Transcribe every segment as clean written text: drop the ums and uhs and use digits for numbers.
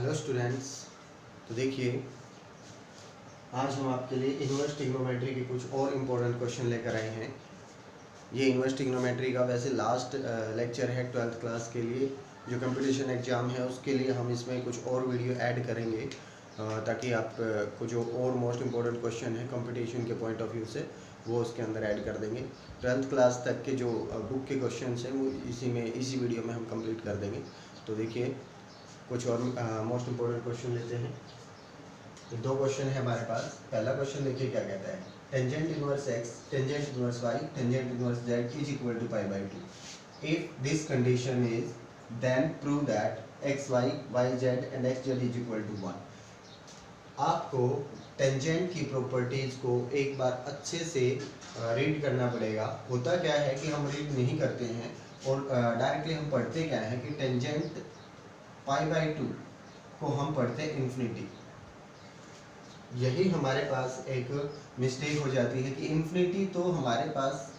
Hello students. तो देखिए, आज हम आपके लिए इन्वर्स ट्रिग्नोमेट्री के कुछ और इम्पोर्टेंट क्वेश्चन लेकर आए हैं। ये इन्वर्स ट्रिग्नोमेट्री का वैसे लास्ट लेक्चर है 12th क्लास के लिए। जो कंपटीशन एग्ज़ाम है उसके लिए हम इसमें कुछ और वीडियो ऐड करेंगे ताकि आप को जो और मोस्ट इम्पोर्टेंट क्वेश्चन है कंपटीशन के पॉइंट ऑफ व्यू से वो उसके अंदर ऐड कर देंगे। 12th क्लास तक के जो बुक के क्वेश्चन हैं वो इसी वीडियो में हम कंप्लीट कर देंगे। तो देखिए, कुछ और मोस्ट इम्पोर्टेंट क्वेश्चन लेते हैं। तो दो क्वेश्चन है हमारे पास। पहला क्वेश्चन देखिए क्या कहता है, tangent inverse x, tangent inverse y, tangent inverse z is equal to pi by 2। If this condition is then prove that x y y z and x z is equal to 1। आपको tangent की properties को एक बार अच्छे से read करना पड़ेगा। होता क्या है कि हम रीड नहीं करते हैं और डायरेक्टली हम पढ़ते क्या है कि टेंजेंट पाई बाई 2 को हम पढ़ते हैं इन्फिनिटी। यही हमारे पास एक मिस्टेक हो जाती है कि इन्फिनिटी तो हमारे पास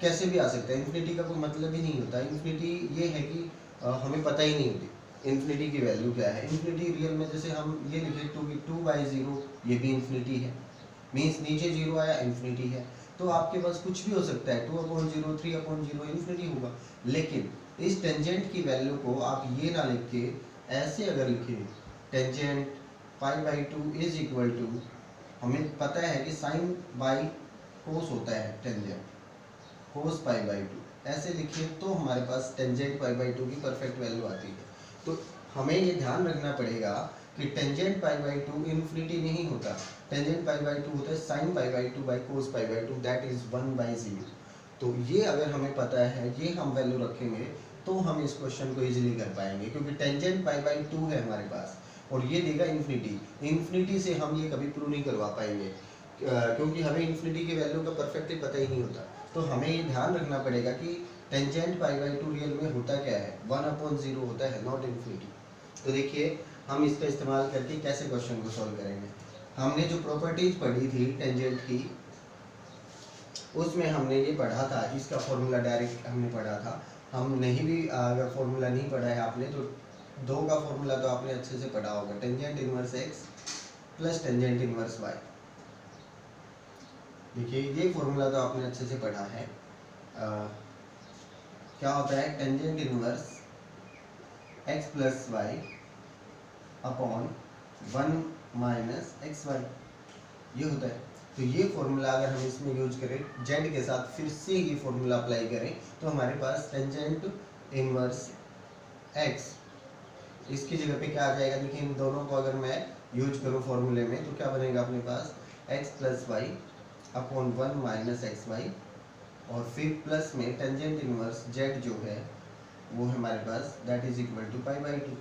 कैसे भी आ सकता है, इन्फिनिटी का कोई मतलब ही नहीं होता। इन्फिनिटी ये है कि हमें पता ही नहीं होती इन्फिनिटी की वैल्यू क्या है। इन्फिनिटी रियल में जैसे हम ये लिखे 2/0, ये भी इन्फिनिटी है, मीन्स नीचे 0 आया इन्फिनिटी है। तो आपके पास कुछ भी हो सकता है, 2/0, 3/0 इन्फिनिटी होगा। लेकिन इस टेंजेंट की वैल्यू को आप ये ना लिख के ऐसे अगर लिखें, tangent pi by 2 is equal to, हमें पता है कि साइन बाई कोस होता है टेंजेंट, कोस पाई बाई 2, ऐसे लिखिए तो हमारे पास टेंजेंट पाई बाई 2 की परफेक्ट वैल्यू आती है। तो हमें ये ध्यान रखना पड़ेगा कि टेंजेंट पाई बाई 2 इन्फिनिटी नहीं होता। टेंजेंट पाई बाई 2 होता है sign pi by 2 by cos pi by 2, that is 1/0। तो ये अगर हमें पता है, ये हम वैल्यू रखेंगे तो हम इस क्वेश्चन को इजीली कर पाएंगे, क्योंकि टेंजेंट पाई बाई 2 है हमारे पास और ये देगा इन्फिनिटी। इन्फिनिटी से हम ये कभी प्रूव नहीं करवा पाएंगे क्योंकि हमें इन्फिनिटी की वैल्यू का परफेक्टली पता ही नहीं होता। तो हमें ये ध्यान रखना पड़ेगा कि टेंजेंट पाई बाई 2 रियल में होता क्या है, 1/0 होता है, नॉट इन्फिनिटी। तो देखिए, हम इसका इस्तेमाल करके कैसे क्वेश्चन को सॉल्व करेंगे। हमने जो प्रॉपर्टीज पढ़ी थी टेंजेंट की, उसमें हमने ये पढ़ा था, इसका फॉर्मूला डायरेक्ट हमने पढ़ा था। हम नहीं भी अगर फॉर्मूला नहीं पढ़ा है आपने तो 2 का फॉर्मूला तो आपने अच्छे से पढ़ा होगा, tangent inverse x plus tangent inverse y। देखिए, ये फॉर्मूला तो आपने अच्छे से पढ़ा है। क्या होता है, tangent inverse x plus y upon 1 minus x y, ये होता है। तो ये फॉर्मूला अगर हम इसमें यूज करें z के साथ, फिर से ये फॉर्मूला अप्लाई करें तो हमारे पास टेंजेंट इनवर्स x, इसकी जगह पे क्या आ जाएगा, देखिए इन दोनों को अगर मैं यूज करूँ फॉर्मूले में तो क्या बनेगा अपने पास, x plus y upon 1 minus x y, और फिर प्लस में टेंजेंट इनवर्स z जो है वो हमारे पास that is equal to pi by 2।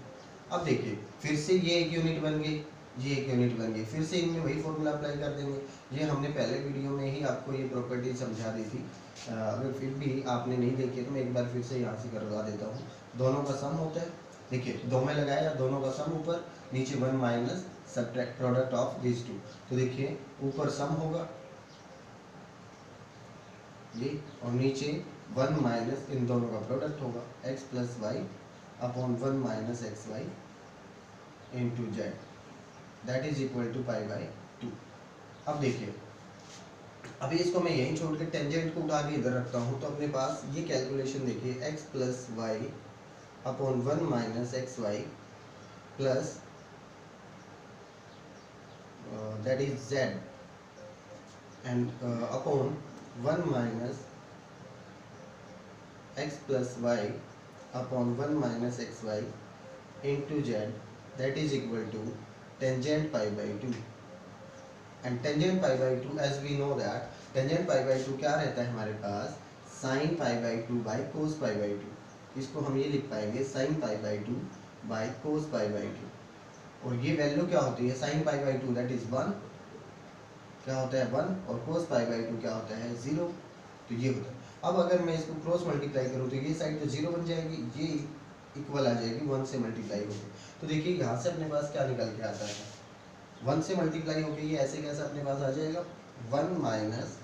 अब देखिए, फिर से ये एक यूनिट बन गई, ये एक यूनिट बन गई, फिर से इनमें वही फॉर्मूला अप्लाई कर देंगे। ये हमने पहले वीडियो में ही आपको ये प्रॉपर्टी समझा दी थी। अगर फिर भी आपने नहीं देखी तो मैं एक बार फिर से यहाँ से करवा देता हूँ। दोनों का सम होता है, देखिए 2 में लगाया, दोनों का सम ऊपर नीचे 1 minus subtract product of this 2। तो देखिए ऊपर सम होगा ये, और नीचे 1 माइनस इन दोनों का प्रोडक्ट होगा, x plus y upon 1 minus x y into z, that is equal to pi by 2। अब देखिए, अभी इसको मैं यहीं छोड़ के टेंजेंट को उठा के इधर रखता हूँ तो अपने पास ये कैलकुलेशन देखिए, x plus y upon 1 minus x y plus that is z and upon 1 minus x plus y upon 1 minus x y into z, that is equal to tangent pi by 2। And tangent pi by 2 as we know that tangent pi by 2 क्या रहता है हमारे पास, sine pi by 2 by cos pi by 2। इसको हम ये लिख पाएंगे sign pi by 2 by cos pi by 2। और ये वैल्यू क्या होती है, sign pi by 2 that is 1, क्या होता है 1, और कोस पाई बाई 2 क्या होता है 0। तो ये होता है। अब अगर मैं इसको क्रॉस मल्टीप्लाई करूँ तो ये साइड तो 0 बन जाएगी, ये इक्वल आ जाएगी 1 से मल्टीप्लाई होगी। तो देखिए यहाँ से अपने पास क्या निकल के आता है, 1 से मल्टीप्लाई होगी, ये ऐसे कैसे अपने पास आ जाएगा, 1 minus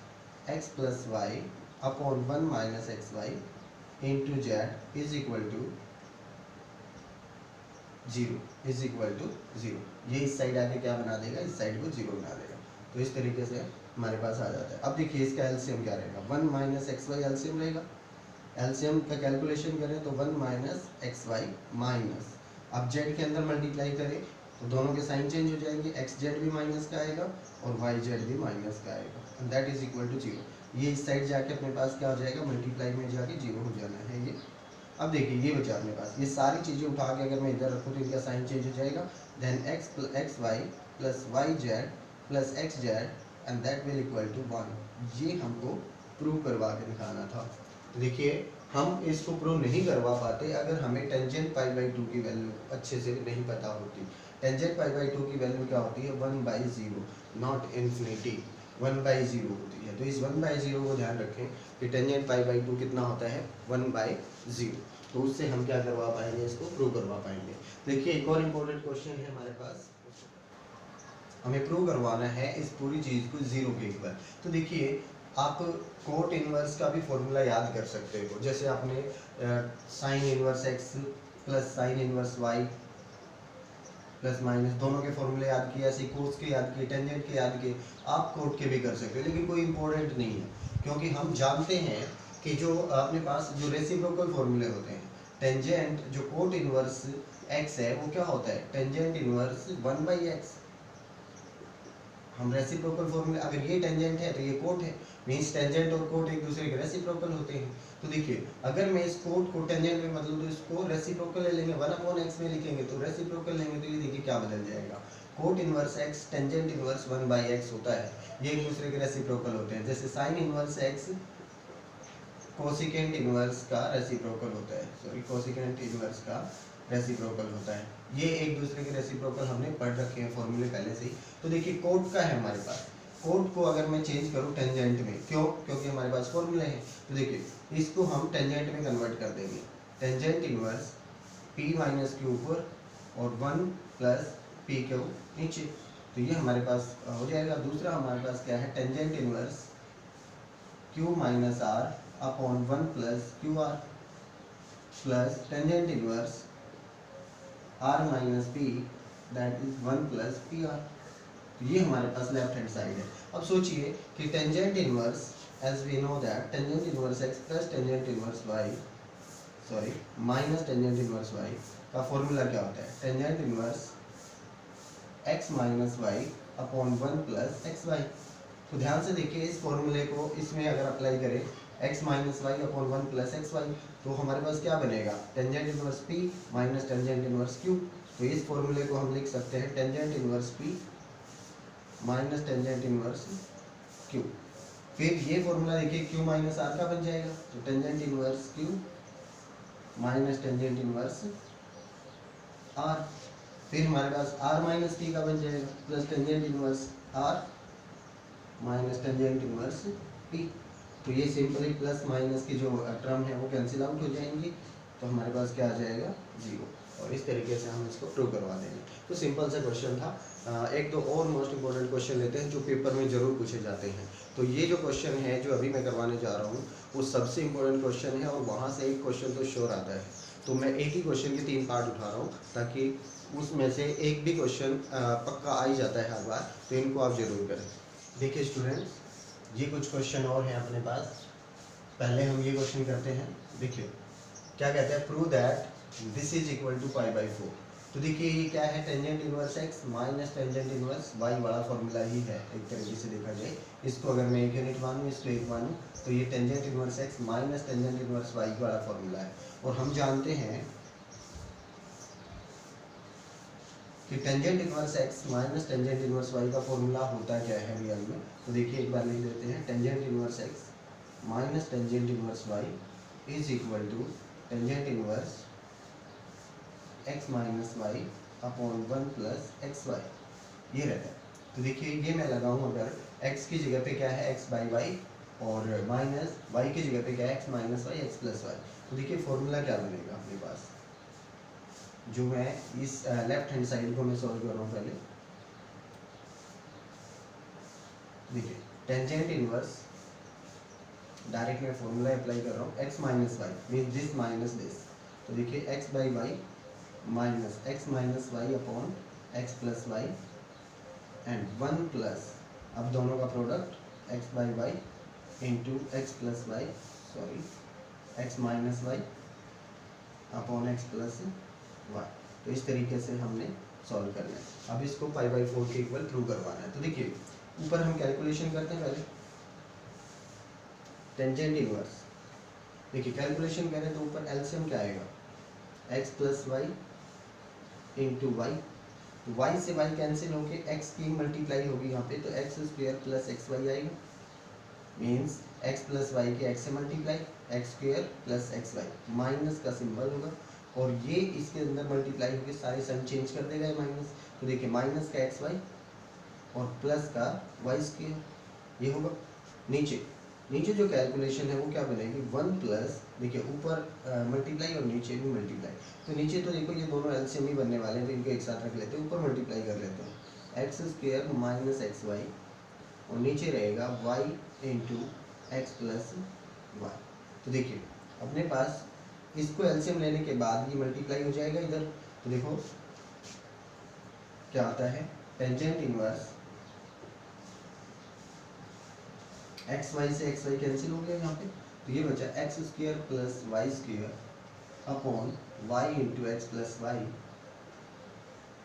x plus y upon 1 minus x y into z is equal to zero is equal to zero. ये इस साइड आके क्या बना देगा, इस साइड को जीरो बना देगा। तो इस तरीके से हमारे पास आ जाता है। अब देखिए इसका एलसीएम क्या रहेगा, 1 माइनस एक्स वाई एलसीएम रहेगा। एलसीएम का कैलकुलेशन करें तो 1 माइनस एक्स वाई माइनस, अब जेड के अंदर मल्टीप्लाई करें तो दोनों के साइन चेंज हो जाएंगे, एक्स जेड भी माइनस का आएगा और वाई जेड भी माइनस का आएगा, and that is equal to zero. ये इस साइड जाके अपने पास क्या हो जाएगा, मल्टीप्लाई में जाके जीरो हो जाना है ये। अब देखिए ये बचा अपने पास, ये सारी चीज़ें उठा के अगर मैं इधर रखूँ तो इनका साइन चेंज हो जाएगा। Then x y plus y z plus x z and that will equal to 1। ये हमको प्रूव करवा के दिखाना था। देखिए हम इसको प्रूव नहीं करवा पाते अगर हमें टेंजेंट पाई बाई 2 की वैल्यू अच्छे से नहीं पता होती। टेंजेंट पाई बाई 2 की वैल्यू क्या होती है, 1/0 नॉट इन्फिनिटी, 1/0 होती है। तो इस 1/0 को ध्यान रखें कि टेंजेंट पाई बाई 2 कितना होता है, 1/0। तो उससे हम क्या करवा पाएंगे, इसको प्रूव करवा पाएंगे। देखिए एक और इम्पोर्टेंट क्वेश्चन है हमारे पास, हमें प्रूव करवाना है इस पूरी चीज़ को जीरो के इक्वल। तो देखिए आप कोट इनवर्स का भी फॉर्मूला याद कर सकते हो, जैसे आपने sine inverse x plus sine inverse y plus minus दोनों के फॉर्मूले याद किए, ऐसे कोस के याद किए, टेंजेंट के याद किए, आप कोट के भी कर सकते हो। लेकिन कोई इंपॉर्टेंट नहीं है, क्योंकि हम जानते हैं कि जो अपने पास जो रेसिप्रोकल फॉर्मूले होते हैं, टेंजेंट जो कोट इनवर्स एक्स है वो क्या होता है, टेंजेंट इनवर्स 1/x। हम रेसिप्रोकल फॉर्मूले, अगर ये टेंजेंट है तो ये कोट है, मींस टेंजेंट और कोट एक दूसरे के रेसिप्रोकल होते हैं। तो देखिए अगर मैं इस कोट को टेंजेंट में बदलूं तो इसको रेसिप्रोकल ले लेंगे, 1/x में लिखेंगे तो रेसिप्रोकल लेंगे तो ये देखिए क्या बदल जाएगा, cot inverse x tangent inverse 1/x होता है, ये एक दूसरे के रेसिप्रोकल होते हैं। जैसे sign inverse x cosecant inverse का रेसिप्रोकल होता है, सॉरी कोसिकेंट इनवर्स का रेसिप्रोकल होता है। ये एक दूसरे के रेसिप्रोकल हमने पढ़ रखे हैं फॉर्मूले पहले से ही। तो देखिए कोट का है हमारे पास, कोट को अगर मैं चेंज करूँ टेंजेंट में, क्यों, क्योंकि हमारे पास फॉर्मूले हैं। तो देखिए इसको हम टेंजेंट में कन्वर्ट कर देंगे, tangent inverse p minus Q ऊपर और 1 प्लस पी क्यू नीचे। तो ये हमारे पास हो जाएगा। दूसरा हमारे पास क्या है, tangent inverse q minus R upon 1 plus Q R plus tangent inverse r minus P that is 1 plus P R. ये हमारे पास लेफ्ट हैंड साइड है। अब सोचिए कि tangent inverse, as we know that tangent inverse x plus tangent inverse y, sorry minus tangent inverse y का formula क्या होता है, tangent inverse x minus y upon 1 plus x y. तो ध्यान से देखिए इस फॉर्मूले को इसमें अगर अप्लाई करें x minus y upon 1 plus x y, तो हमारे पास क्या बनेगा, tangent inverse p minus tangent inverse q। तो इस फॉर्मूले को हम लिख सकते हैं tangent inverse p minus tangent inverse q। फिर ये फॉर्मूला देखिए q माइनस r का बन जाएगा, तो tangent inverse q minus tangent inverse r। फिर हमारे पास r माइनस p का बन जाएगा plus tangent inverse r minus tangent inverse p। तो ये सिंपली प्लस माइनस की जो टर्म है वो कैंसिल आउट हो जाएंगी, तो हमारे पास क्या आ जाएगा, जीरो। और इस तरीके से हम इसको प्रूव करवा देंगे। तो सिंपल सा क्वेश्चन था। एक दो और मोस्ट इंपॉर्टेंट क्वेश्चन लेते हैं जो पेपर में ज़रूर पूछे जाते हैं। तो ये जो क्वेश्चन है जो अभी मैं करवाने जा रहा हूँ वो सबसे इम्पोर्टेंट क्वेश्चन है, और वहाँ से एक क्वेश्चन तो श्योर आता है। तो मैं एक ही क्वेश्चन के 3 पार्ट उठा रहा हूँ ताकि उसमें से एक भी क्वेश्चन पक्का आ ही जाता है हर बार, तो इनको आप ज़रूर करें। देखिए स्टूडेंट्स, ये कुछ क्वेश्चन और हैं अपने पास। पहले हम ये क्वेश्चन करते हैं। देखिए क्या कहते हैं, prove that this is equal to π/4। तो देखिए ये क्या है, tangent inverse x minus tangent inverse y वाला फॉर्मूला ही है एक तरीके से देखा जाए। इसको अगर मैं 1 यूनिट मानूँ, इसको 1 मानूँ, तो ये tangent inverse x minus tangent inverse y वाला फॉर्मूला है। और हम जानते हैं कि tangent inverse x minus tangent inverse y का फॉर्मूला होता क्या है रियल में। तो देखिए एक बार लिख देते हैं, tangent inverse x minus tangent inverse y is equal to tangent inverse x minus y upon 1 plus x y, ये रहता है। तो देखिए ये मैं लगाऊँ, अगर x की जगह पे क्या है x बाई वाई और माइनस y की जगह पे क्या है x minus y x plus y. तो देखिए फॉर्मूला क्या बनेगा अपने पास, जो मैं इस लेफ्ट हैंड साइड को मैं सॉल्व कर रहा हूँ पहले। देखिए टेंजेंट इनवर्स, डायरेक्ट मैं फॉर्मूला अप्लाई कर रहा हूँ, x minus y means this minus this. तो देखिए x by y minus x minus y upon x plus y and 1 plus, अब दोनों का product x by y into x plus y, sorry x minus y upon x plus y. तो इस तरीके से हमने सॉल्व करना है। अब इसको पाई बाई 4 के इक्वल ट्रू करवाना है। तो देखिए ऊपर हम कैलकुलेशन करते हैं पहले टेंजेंट इनवर्स। देखिए कैलकुलेशन करें तो ऊपर एलसीएम क्या आएगा, x plus y into y, y से वाई कैंसिल होके एक्स की मल्टीप्लाई होगी यहाँ पे, तो x square plus x y आएगा, मीन्स एक्स प्लस वाई के एक्स से multiply, x square plus x y, minus का सिंबल होगा और ये इसके अंदर मल्टीप्लाई होकर सारे साइन चेंज कर देगा ये माइनस। तो देखिए माइनस का एक्स वाई और प्लस का वाई स्क्वायर, ये होगा। नीचे नीचे जो कैलकुलेशन है वो क्या बनेगी, 1 प्लस, देखिए ऊपर मल्टीप्लाई और नीचे भी मल्टीप्लाई, तो नीचे तो देखो ये दोनों एलसीएम ही बनने वाले हैं, तो इनको एक साथ रख लेते हैं, ऊपर मल्टीप्लाई कर लेते हैं, x square minus x y और नीचे रहेगा y into x plus y. तो देखिए अपने पास इसको एलसीएम लेने के बाद ये मल्टीप्लाई हो जाएगा इधर, तो देखो क्या आता है, टेंजेंट इनवर्स एक्स वाई से एक्स वाई कैंसिल हो गया यहाँ पे, तो ये बचा x square plus y square upon y into x plus y.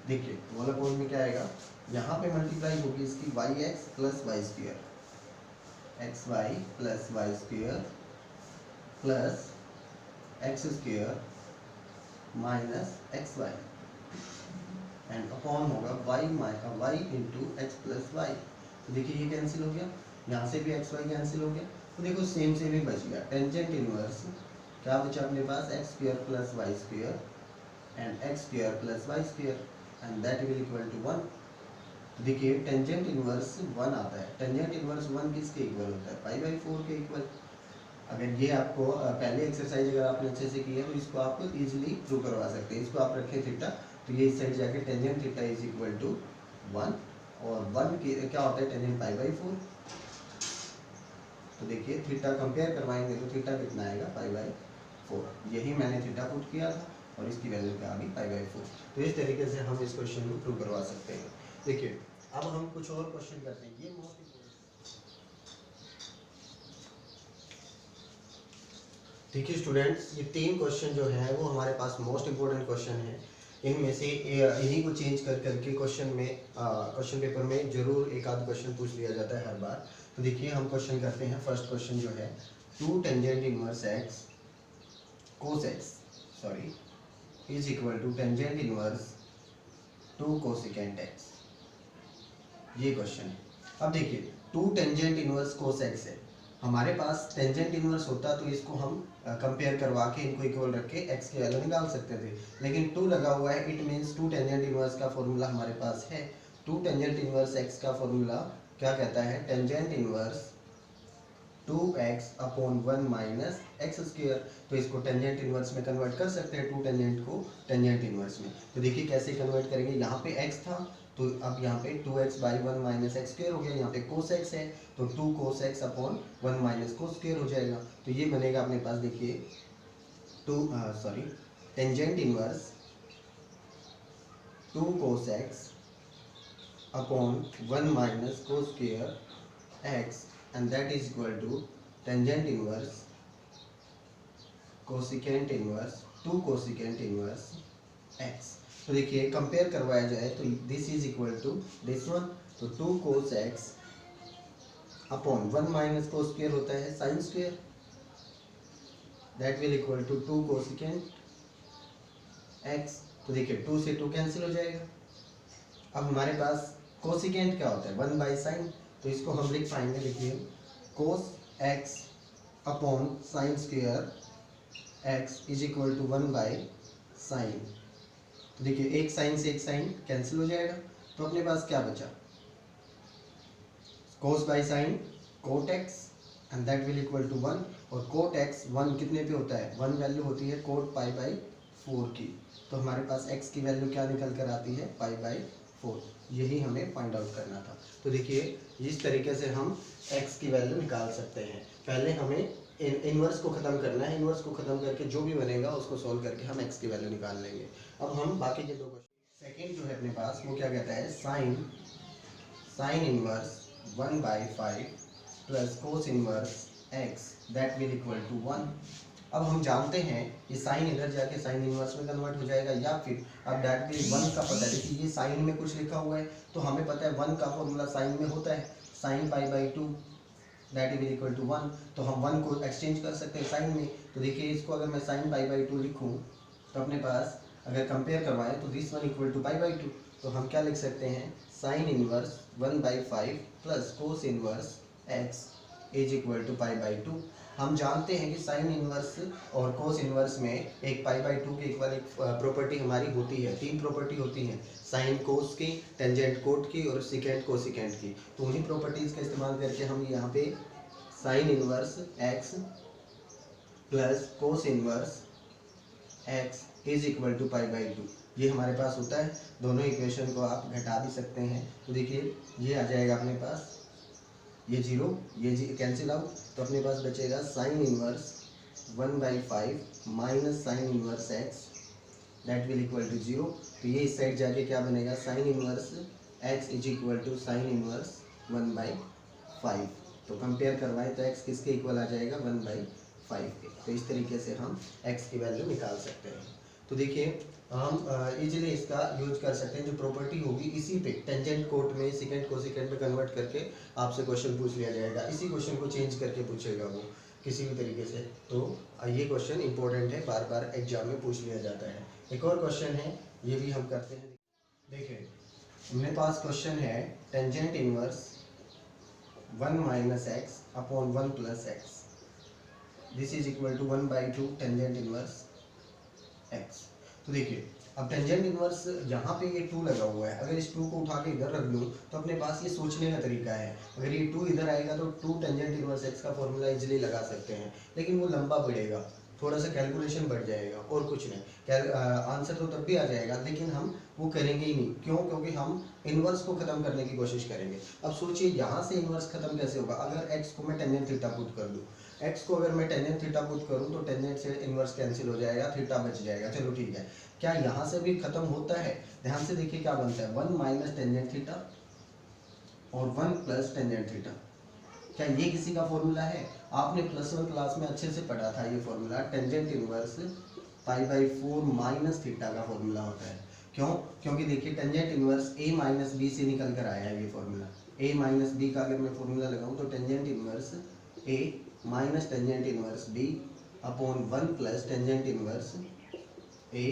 देखिए वाला अपॉन में क्या आएगा, यहाँ पे मल्टीप्लाई होगी इसकी y x plus y square, x y plus y square plus x square minus x y and upon होगा y into x plus y. तो देखिए ये कैंसिल हो गया, यहाँ से भी एक्स वाई कैंसिल हो गया, तो देखो सेम सेम ही बच गया। टेंजेंट इनवर्स क्या बचा अपने पास, x square plus y square and x square plus y square and that will equal to 1। देखिए टेंजेंट इनवर्स 1 आता है, टेंजेंट इनवर्स 1 किसके इक्वल होता है, पाई बाई 4 के इक्वल। अगर ये आपको पहले एक्सरसाइज अगर आपने अच्छे से की है तो इसको आप इजीली प्रूव करवा सकते हैं। इसको आप रखें थीटा, तो ये इस साइड जाके tangent theta is equal to 1 और 1 की क्या होता है टेंजेंट पाई बाई 4। तो देखिए थीटा कंपेयर करवाएंगे तो थीटा कितना आएगा, पाई बाई 4। यही मैंने थीटा पुट किया था और इसकी वैल्यू क्या आ गई, पाई बाई 4। तो इस तरीके से हम इस क्वेश्चन को प्रूव करवा सकते हैं। देखिए अब हम कुछ और क्वेश्चन करते हैं, ये मोस्ट इम्पोर्टेंट। देखिए स्टूडेंट्स ये 3 क्वेश्चन जो है वो हमारे पास मोस्ट इम्पोर्टेंट क्वेश्चन है। इनमें से इन्हीं को चेंज कर करके क्वेश्चन में क्वेश्चन पेपर में जरूर एक आध क्वेश्चन पूछ लिया जाता है हर बार। तो देखिए हम क्वेश्चन करते हैं। फर्स्ट क्वेश्चन जो है 2 tangent inverse x cos x is equal to tangent inverse 2 cosecant x, ये क्वेश्चन है। अब देखिए 2 टेंजेंट इनवर्स कोस एक्स है, हमारे पास टेंजेंट इनवर्स होता तो इसको हम कंपेयर करवा के इनको इक्वल रख के एक्स की वैल्यू निकाल सकते थे, लेकिन 2 लगा हुआ है, इट मीन्स 2 टेंजेंट इनवर्स का फॉर्मूला हमारे पास है। 2 टेंजेंट इनवर्स एक्स का फॉर्मूला क्या कहता है, tangent inverse 2x upon 1 minus x square. तो इसको टेंजेंट इनवर्स में कन्वर्ट कर सकते हैं, 2 टेंजेंट को टेंजेंट इनवर्स में। तो देखिए कैसे कन्वर्ट करेंगे, यहाँ पे x था तो अब यहाँ पे 2x by 1 minus x square हो गया, यहाँ पे कोस एक्स है तो 2 कोस एक्स अपॉन 1 माइनस कोस स्क्वायर हो जाएगा। तो ये बनेगा अपने पास, देखिए टेंजेंट इनवर्स 2 कोस एक्स अपॉन 1 माइनस cos square x and that is equal to tangent inverse cosecant inverse 2 cosecant inverse x। तो देखिए कंपेयर करवाया जाए तो this is equal to this one, तो 2 cos x अपॉन 1 माइनस कोस स्क्वायर होता है sine square, that will equal to 2 cosecant x। तो देखिए 2 से 2 कैंसिल हो जाएगा। अब हमारे पास कोसिकेंट क्या होता है, 1 बाई साइन, तो इसको हम लिख पाएंगे, देखिए cos x upon sine square x is equal to 1 by sine. तो देखिए एक साइन से एक साइन कैंसिल हो जाएगा, तो अपने पास क्या बचा, cos by sine cot x and that will equal to 1, और कोट एक्स 1 कितने पे होता है, 1 वैल्यू होती है कोट पाई बाई 4 की। तो हमारे पास x की वैल्यू क्या निकल कर आती है, पाई बाई 4। यही हमें फाइंड आउट करना था। तो देखिए इस तरीके से हम x की वैल्यू निकाल सकते हैं। पहले हमें इन्वर्स को ख़त्म करना है। इन्वर्स को ख़त्म करके जो भी बनेगा उसको सॉल्व करके हम एक्स की वैल्यू निकाल लेंगे। अब हम बाकी के दो क्वेश्चन, सेकेंड जो है अपने पास वो क्या कहता है, sine inverse 1/5 plus cos inverse x that will equal to 1। अब हम जानते हैं ये साइन इधर जाके साइन इन्वर्स में कन्वर्ट हो जाएगा, या फिर अब डायरेक्टली 1 का पता है, देखिए ये साइन में कुछ लिखा हुआ है तो हमें पता है 1 का फॉर्मूला साइन में होता है sine π/2 that is equal to 1। तो हम 1 को एक्सचेंज कर सकते हैं साइन में। तो देखिए इसको अगर मैं साइन π/2 लिखूँ तो अपने पास अगर कंपेयर करवाएं तो दिस 1 इक्वल टू π/2, तो हम क्या लिख सकते हैं, sine inverse 1/5 plus cos inverse x is equal to π/2। हम जानते हैं कि साइन इनवर्स और कोस इनवर्स में एक π/2 के इक्वल एक प्रॉपर्टी हमारी होती है, 3 प्रॉपर्टी होती हैं, साइन कोस की, टेंजेंट कोट की और सिकेंट कोसिकेंट की। तो उन्हीं प्रॉपर्टीज़ का इस्तेमाल करके हम यहाँ पे sine inverse x plus cos inverse x is equal to π/2 ये हमारे पास होता है। दोनों इक्वेशन को आप घटा भी सकते हैं। तो देखिए ये आ जाएगा अपने पास, ये 0 ये कैंसिल आउट, तो अपने पास बचेगा sine inverse 1/5 minus sine inverse x that will equal to 0। तो ये इस साइड जाके क्या बनेगा, sine inverse x is equal to sine inverse 1/5। तो कंपेयर करवाएं तो एक्स किसके इक्वल आ जाएगा, 1/5 के। तो इस तरीके से हम एक्स की वैल्यू निकाल सकते हैं। तो देखिए हम इजीली इसका यूज कर सकते हैं, जो प्रॉपर्टी होगी इसी पे टेंजेंट कोट में सेकेंड कोसिकेंट में कन्वर्ट करके आपसे क्वेश्चन पूछ लिया जाएगा। इसी क्वेश्चन को चेंज करके पूछेगा वो किसी भी तरीके से। तो ये क्वेश्चन इंपॉर्टेंट है, बार बार एग्जाम में पूछ लिया जाता है। एक और क्वेश्चन है, ये भी हम करते हैं। देखिए मेरे पास क्वेश्चन है tangent inverse 1 minus x upon 1 plus x this is equal to 1/2 tangent inverse एक्स। तो देखिए अब टेंजेंट इनवर्स यहाँ पे ये 2 लगा हुआ है, अगर इस 2 को उठा के इधर रख लूँ तो अपने पास ये सोचने का तरीका है। अगर ये 2 इधर आएगा तो 2 टेंजेंट इनवर्स एक्स का फॉर्मूला इजीली लगा सकते हैं, लेकिन वो लंबा पड़ेगा, थोड़ा सा कैलकुलेशन बढ़ जाएगा और कुछ नहीं। आंसर तो तब भी आ जाएगा, लेकिन हम वो करेंगे ही नहीं। क्यों? क्योंकि हम इनवर्स को ख़त्म करने की कोशिश करेंगे। अब सोचिए यहाँ से इनवर्स ख़त्म कैसे होगा, अगर एक्स को मैं टेंजेंट थीटा पुट कर दूँ, एक्स को अगर मैं टेंजेंट थीटा पुट करूँ तो टेंजेंट से इनवर्स कैंसिल हो जाएगा, थीटा बच जाएगा, चलो ठीक है। क्या यहाँ से भी खत्म होता है? ध्यान से देखिए क्या बनता है, 1 माइनस टेंजेंट थीटा और 1 प्लस टेंजेंट थीटा। क्या ये किसी का फॉर्मूला है? आपने +1 क्लास में अच्छे से पढ़ा था ये formula, tangent inverse π/4 minus theta का फॉर्मूला होता है। क्यों? क्योंकि देखिए tangent inverse a minus b से निकल कर आया है ये फॉर्मूला। a माइनस बी का अगर मैं फॉर्मूला लगाऊं तो tangent inverse a minus tangent inverse b upon 1 plus tangent inverse a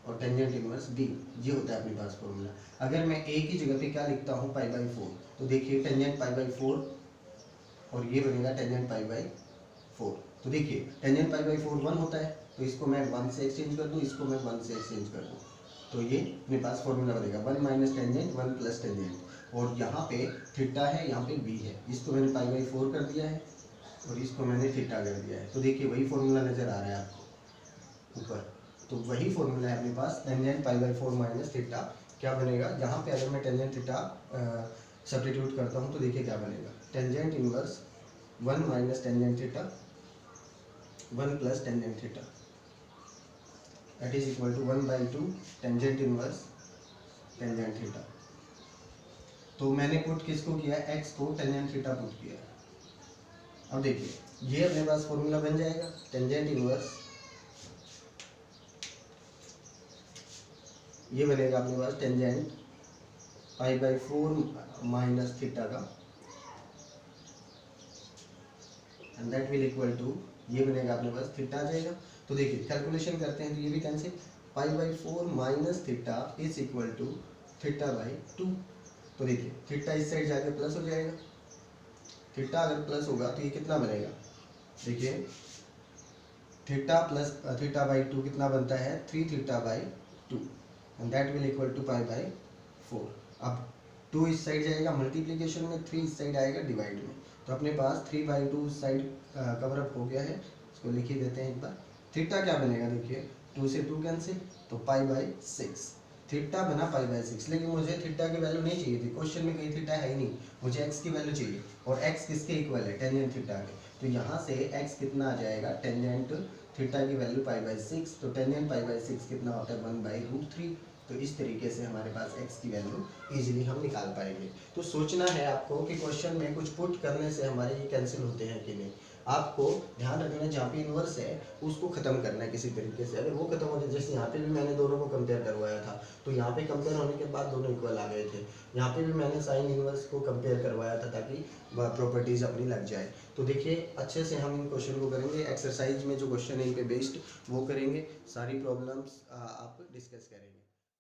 और टेंजेंट इनवर्स b, ये होता है अपने पास फॉर्मूला। अगर मैं a की जगह पे क्या लिखता हूँ, π/4, तो देखिए टेंजेंट π/4 और ये बनेगा टेंजेंट π/4। तो देखिए टेंजेंट π/4 1 होता है, तो इसको मैं 1 से एक्सचेंज कर दूँ, इसको मैं 1 से एक्सचेंज कर दूँ, तो ये मेरे पास फॉर्मूला बनेगा 1 माइनस टेंजेंट 1 प्लस टेंजेंट। और यहाँ पे थीटा है, यहाँ पे b है, इसको मैंने π/4 कर दिया है और इसको मैंने थीटा कर दिया है। तो देखिए वही फॉर्मूला नज़र आ रहा है आपको ऊपर, तो वही फॉर्मूला है अपने पास, टेंजेंट π/4 माइनस थीटा। क्या बनेगा यहाँ पे, अगर मैं टेंजेंट थीटा सब्स्टिट्यूट करता हूँ तो देखिए क्या बनेगा, tangent inverse 1 minus tangent theta 1 plus tangent theta that is equal to 1/2 tangent inverse tangent theta. तो मैंने पुट किसको किया, एक्स को टेंजेंट थीटा पुट किया। अब देखिए ये अपने पास फॉर्मूला बन जाएगा, टेंजेंट इनवर्स ये बनेगा अपने पास टेंजेंट π/4 माइनस थीटा का and that will equal to, ये बनेगा अपने पास थीटा आ जाएगा। तो देखिए कैलकुलेशन करते हैं तो ये भी cancel, π/4 minus theta is equal to θ/2। तो देखिए थीटा इस साइड जाके प्लस हो जाएगा, थीटा अगर प्लस होगा तो ये कितना बनेगा, देखिए थीटा प्लस θ/2 कितना बनता है, 3θ/2 and that will equal to π/4। अब 2 इस साइड जाएगा मल्टीप्लिकेशन में, 3 इस साइड आएगा डिवाइड में, तो अपने पास 3/2 साइड कवर अप हो गया है। इसको लिख ही देते हैं एक बार। थीटा क्या बनेगा, देखिए 2 से 2 कैंसिल, तो π/6 थीटा बना π/6, लेकिन मुझे थीटा की वैल्यू नहीं चाहिए थी, क्वेश्चन में कहीं थीटा है ही नहीं, मुझे एक्स की वैल्यू चाहिए, और एक्स किसके इक्वल है, टेंजेंट थीटा के। तो यहाँ से एक्स कितना आ जाएगा, टेंजेंट थीटा की वैल्यू π/6, तो टेंजेंट π/6 कितना होता है 1/√3। तो इस तरीके से हमारे पास x की वैल्यू इजीली हम निकाल पाएंगे। तो सोचना है आपको कि क्वेश्चन में कुछ पुट करने से हमारे ये कैंसिल होते हैं कि नहीं। आपको ध्यान रखना है जहाँ पे इन्वर्स है उसको खत्म करना है किसी तरीके से। अगर वो खत्म हो जाए, जैसे यहाँ पे भी मैंने दोनों को कंपेयर करवाया था, तो यहाँ पे कंपेयर होने के बाद दोनों इक्वल आ गए थे। यहाँ पे भी मैंने साइन इन्वर्स को कंपेयर करवाया था ताकि प्रॉपर्टीज अपनी लग जाए। तो देखिए अच्छे से हम इन क्वेश्चन को करेंगे, एक्सरसाइज में जो क्वेश्चन है इन पे बेस्ड वो करेंगे, सारी प्रॉब्लम्स आप डिस्कस करेंगे।